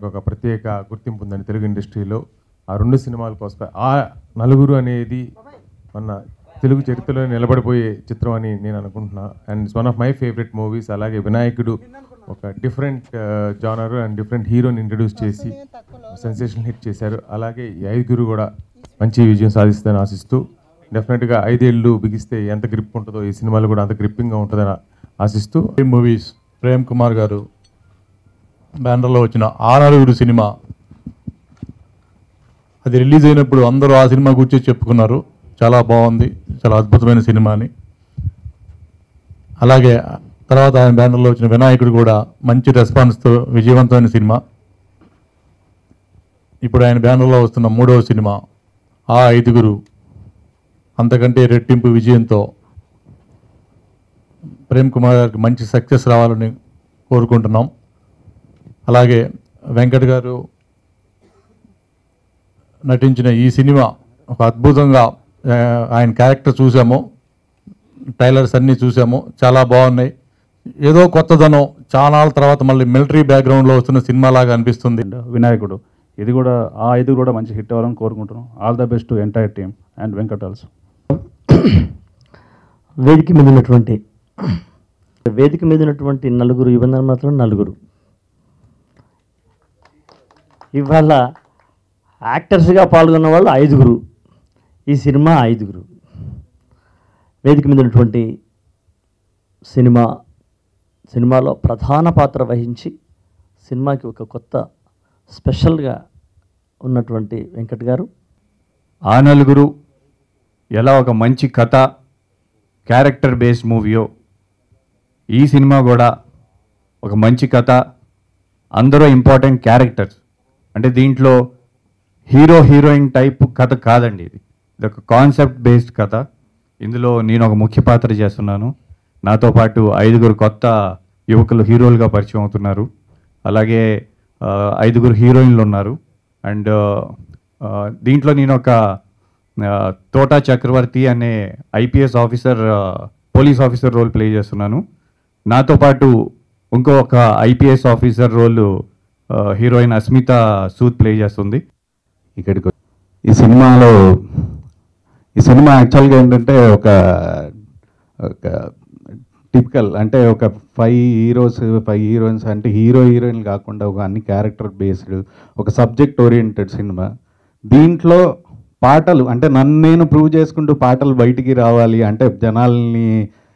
గారికి ఒక ప్రత్యేక గుర్తింపు ఉందని తెలుగు ఇండస్ట్రీలో. ఆ 2 సినిమాల కోసం ఆ నలుగురు అనేది మన తెలుగు చరిత్రలో నిలబడిపోయే చిత్రం అని నేను అనుకుంటున్నా. And it's one of my favourite movies. అలాగే వినాయకుడు ఒక డిఫరెంట్ జానర్ అండ్ డిఫరెంట్ హీరోని ఇంట్రడ్యూస్ చేసి సెన్సేషనల్ హిట్ చేశారు. అలాగే ఈ 5 కూడా మంచి విజయం సాధిస్తుందని ఆశిస్తూ, డెఫినెట్గా 5 ఏళ్ళు బిగిస్తే ఎంత గ్రిప్ ఉంటుందో ఈ సినిమాలు కూడా అంత గ్రిప్పింగ్గా ఉంటుందని ఆశిస్తూ. మూవీస్ ప్రేమ్ కుమార్ గారు బ్యానర్లో వచ్చిన ఆ నలుగురు సినిమా, అది రిలీజ్ అయినప్పుడు అందరూ ఆ సినిమా గురించి చెప్పుకున్నారు. చాలా బాగుంది, చాలా అద్భుతమైన సినిమా అని. అలాగే తర్వాత ఆయన బ్యానర్లో వచ్చిన వినాయకుడు కూడా మంచి రెస్పాన్స్తో విజయవంతమైన సినిమా. ఇప్పుడు ఆయన బ్యానర్లో వస్తున్న 3వ సినిమా ఆ 5 అంతకంటే రెట్టింపు విజయంతో ప్రేమ్ కుమార్ గారికి మంచి సక్సెస్ రావాలని కోరుకుంటున్నాం. అలాగే వెంకట్ గారు నటించిన ఈ సినిమా ఒక అద్భుతంగా, ఆయన క్యారెక్టర్ చూసాము, ట్రైలర్స్ అన్నీ చూసాము, చాలా బాగున్నాయి. ఏదో కొత్తదనం, చాలా నాళ్ళ తర్వాత మళ్ళీ మిలిటరీ బ్యాక్గ్రౌండ్లో వస్తున్న సినిమా లాగా అనిపిస్తుంది. వినాయకుడు ఇది కూడా ఆ 5 కూడా మంచి హిట్ అవ్వాలని కోరుకుంటున్నాం. All the best to entire team and Venkat also. వేదిక మీద ఉన్నటువంటి నలుగురు యువన మాత్రం 4. ఇవాళ యాక్టర్స్గా పాల్గొన్న వాళ్ళు 5. ఈ సినిమా 5. వేదిక మీద ఉన్నటువంటి సినిమాలో ప్రధాన పాత్ర వహించి సినిమాకి ఒక కొత్త స్పెషల్గా ఉన్నటువంటి వెంకట్ గారు. ఆ నలుగురు ఎలా ఒక మంచి కథ, క్యారెక్టర్ బేస్డ్ మూవీయో, ఈ సినిమా కూడా ఒక మంచి కథ, అందరూ ఇంపార్టెంట్ క్యారెక్టర్స్. అంటే దీంట్లో హీరో హీరోయిన్ టైప్ కథ కాదండి, ఇది ఒక కాన్సెప్ట్ బేస్డ్ కథ. ఇందులో నేను ఒక ముఖ్య పాత్ర చేస్తున్నాను. నాతో పాటు 5 కొత్త యువకులు హీరోలుగా పరిచయం అవుతున్నారు. అలాగే 5 హీరోయిన్లు ఉన్నారు. అండ్ దీంట్లో నేను ఒక తోటా చక్రవర్తి అనే IPS officer, police officer role play చేస్తున్నాను. నాతో పాటు ఇంకొక IPS officer role heroine Asmita Sood play చేస్తుంది. ఇక్కడికి ఈ సినిమా యాక్చువల్గా ఏంటంటే ఒక టిపికల్, అంటే ఒక 5 హీరోస్ 5 హీరోయిన్స్, అంటే హీరోయిన్ కాకుండా ఒక అన్ని క్యారెక్టర్ బేస్డ్, ఒక సబ్జెక్ట్ ఓరియంటెడ్ సినిమా. దీంట్లో పాటలు, అంటే నన్ను నేను ప్రూవ్ చేసుకుంటూ పాటలు బయటికి రావాలి, అంటే జనాల్ని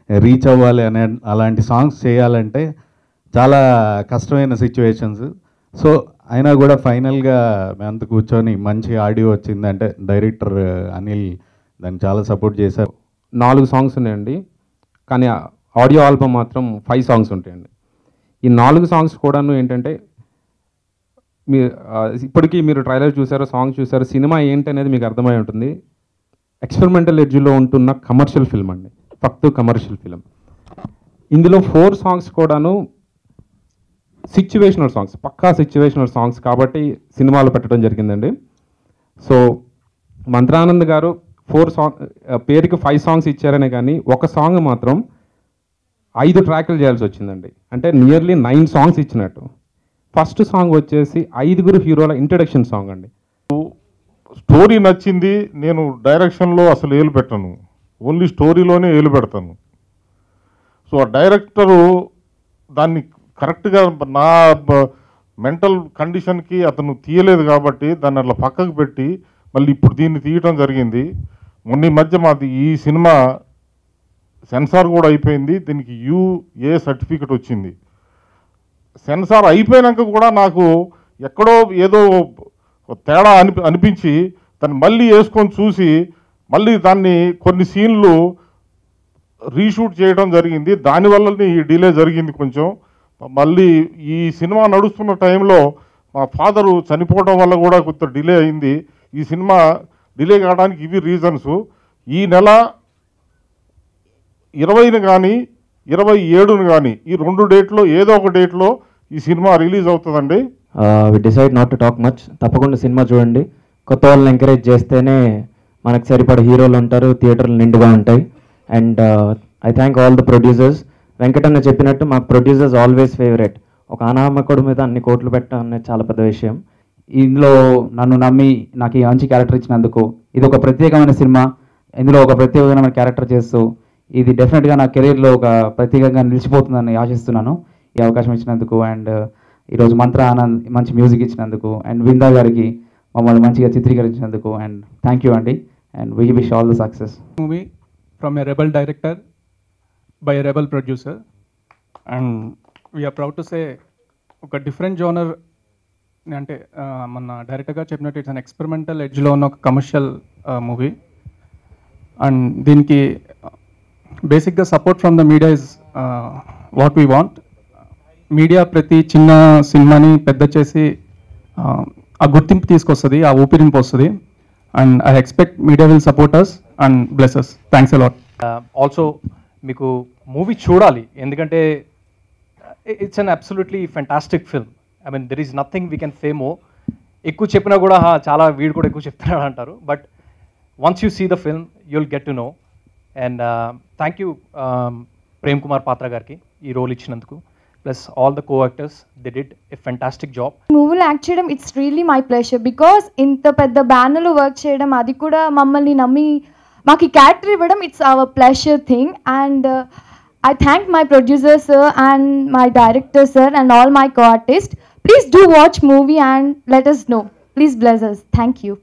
రీచ్ అవ్వాలి అనే అలాంటి సాంగ్స్ చేయాలంటే చాలా కష్టమైన సిచ్యువేషన్స్. సో అయినా కూడా ఫైనల్గా మేమంతా కూర్చొని మంచి ఆడియో వచ్చింది. అంటే డైరెక్టర్ అనిల్ దాన్ని చాలా సపోర్ట్ చేశారు. 4 సాంగ్స్ ఉన్నాయండి, కానీ ఆడియో ఆల్బమ్ మాత్రం 5 సాంగ్స్ ఉంటాయండి. ఈ 4 సాంగ్స్ కూడాను ఏంటంటే, ఇప్పటికీ మీరు ట్రైలర్ చూసారో, సాంగ్ చూసారో, సినిమా ఏంటనేది మీకు అర్థమై ఉంటుంది. ఎక్స్పెరిమెంటల్ ఎడ్జ్లో ఉంటున్న కమర్షియల్ ఫిల్మ్ అండి, ఫక్తు కమర్షియల్ ఫిల్మ్. ఇందులో 4 సాంగ్స్ కూడాను సిచ్యువేషనల్ సాంగ్స్, పక్కా సిచ్యువేషనల్ సాంగ్స్ కాబట్టి సినిమాలో పెట్టడం జరిగిందండి. సో మంత్రానంద్ గారు 4 సాంగ్ పేరుకి 5 సాంగ్స్ ఇచ్చారనే కానీ ఒక సాంగ్ మాత్రం 5 ట్రాక్లు చేయాల్సి వచ్చిందండి. అంటే నియర్లీ 9 సాంగ్స్ ఇచ్చినట్టు. ఫస్ట్ సాంగ్ వచ్చేసి 5 హీరోల ఇంట్రడక్షన్ సాంగ్ అండి. స్టోరీ నచ్చింది. నేను డైరెక్షన్లో అసలు ఏలు పెట్టను, ఓన్లీ స్టోరీలోనే ఏలు పెడతాను. సో ఆ డైరెక్టరు దాన్ని కరెక్ట్గా నా మెంటల్ కండిషన్కి అతను తీయలేదు కాబట్టి దాన్ని అట్లా పక్కకు పెట్టి మళ్ళీ ఇప్పుడు దీన్ని తీయటం జరిగింది. మొన్న మధ్య మాది ఈ సినిమా సెన్సార్ కూడా అయిపోయింది. దీనికి యూఏ సర్టిఫికెట్ వచ్చింది. సెన్సార్ అయిపోయినాక కూడా నాకు ఎక్కడో ఏదో తేడా అనిపించి దాన్ని మళ్ళీ వేసుకొని చూసి మళ్ళీ దాన్ని కొన్ని సీన్లు రీషూట్ చేయడం జరిగింది. దానివల్లనే ఈ డిలే జరిగింది కొంచెం. మళ్ళీ ఈ సినిమా నడుస్తున్న టైంలో మా ఫాదరు చనిపోవడం వల్ల కూడా కొంత డిలే అయింది. ఈ సినిమా డిలే కావడానికి ఇవి రీజన్స్. ఈ నెల 20ని కానీ 27ని కానీ ఈ 2 డేట్లో ఏదో ఒక డేట్లో ఈ సినిమా రిలీజ్ అవుతుందండి. We decide not to talk much. తప్పకుండా సినిమా చూడండి. కొత్త వాళ్ళని ఎంకరేజ్ చేస్తేనే మనకు సరిపడ హీరోలు ఉంటారు, థియేటర్లు నిండుగా ఉంటాయి. And I thank all the producers. Venkatanna చెప్పినట్టు మాకు ప్రొడ్యూసర్స్ ఆల్వేస్ ఫేవరెట్. ఒక అనామకుడి మీద అన్ని కోట్లు పెట్టడం అనేది చాలా పెద్ద విషయం. ఇందులో నన్ను నమ్మి నాకు ఈ మంచి క్యారెక్టర్ ఇచ్చినందుకు, ఇది ఒక ప్రత్యేకమైన సినిమా, ఇందులో ఒక ప్రత్యేకమైన క్యారెక్టర్ చేస్తూ ఇది డెఫినెట్గా నా కెరీర్లో ఒక ప్రత్యేకంగా నిలిచిపోతుందని ఆశిస్తున్నాను ఈ అవకాశం ఇచ్చినందుకు. అండ్ ఈరోజు మంత్ర ఆనంద్ మంచి మ్యూజిక్ ఇచ్చినందుకు, అండ్ విందా గారికి మమ్మల్ని మంచిగా చిత్రీకరించినందుకు, అండ్ థ్యాంక్ యూ అండి. And we wish all the success. Movie from a rebel director by a rebel producer, and we are proud to say ఒక డిఫరెంట్ జోనర్ అంటే మన డైరెక్టర్గా చెప్పినట్టు ఇట్స్ అన్ ఎక్స్పెరిమెంటల్ ఎడ్జ్లో ఉన్న ఒక కమర్షియల్ మూవీ. అండ్ దీనికి బేసిక్గా support from the media is what we want. Media ప్రతి చిన్న సినిమాని పెద్ద చేసి ఆ గుర్తింపు తీసుకొస్తుంది, ఆ ఊపిరిని పోస్తుంది. And I expect media will support us and bless us. Thanks a lot. Also మీకు మూవీ చూడాలి, ఎందుకంటే it's an absolutely fantastic film. I mean there is nothing we can say more. ఎక్కువ చెప్పినా కూడా చాలా వీడు కూడా ఎక్కువ చెప్తున్నాడు అంటారు, but once you see the film you will get to know. And thank you Prem Kumar Patra గారికి ఈ రోల్ ఇచ్చినందుకు, plus all the co actors, they did a fantastic job. మూవీలో యాక్ట్ చేయడం it's really my pleasure, because ఇంత పెద్ద బ్యానర్లో work చేయడం, అది కూడా మమ్మల్ని నమ్మి మాకు ఈ క్యారెక్టర్ ఇవ్వడం, it's our pleasure thing. And I thank my producer sir and my director sir and all my co-artists. Please do watch movie and let us know. Please bless us. Thank you.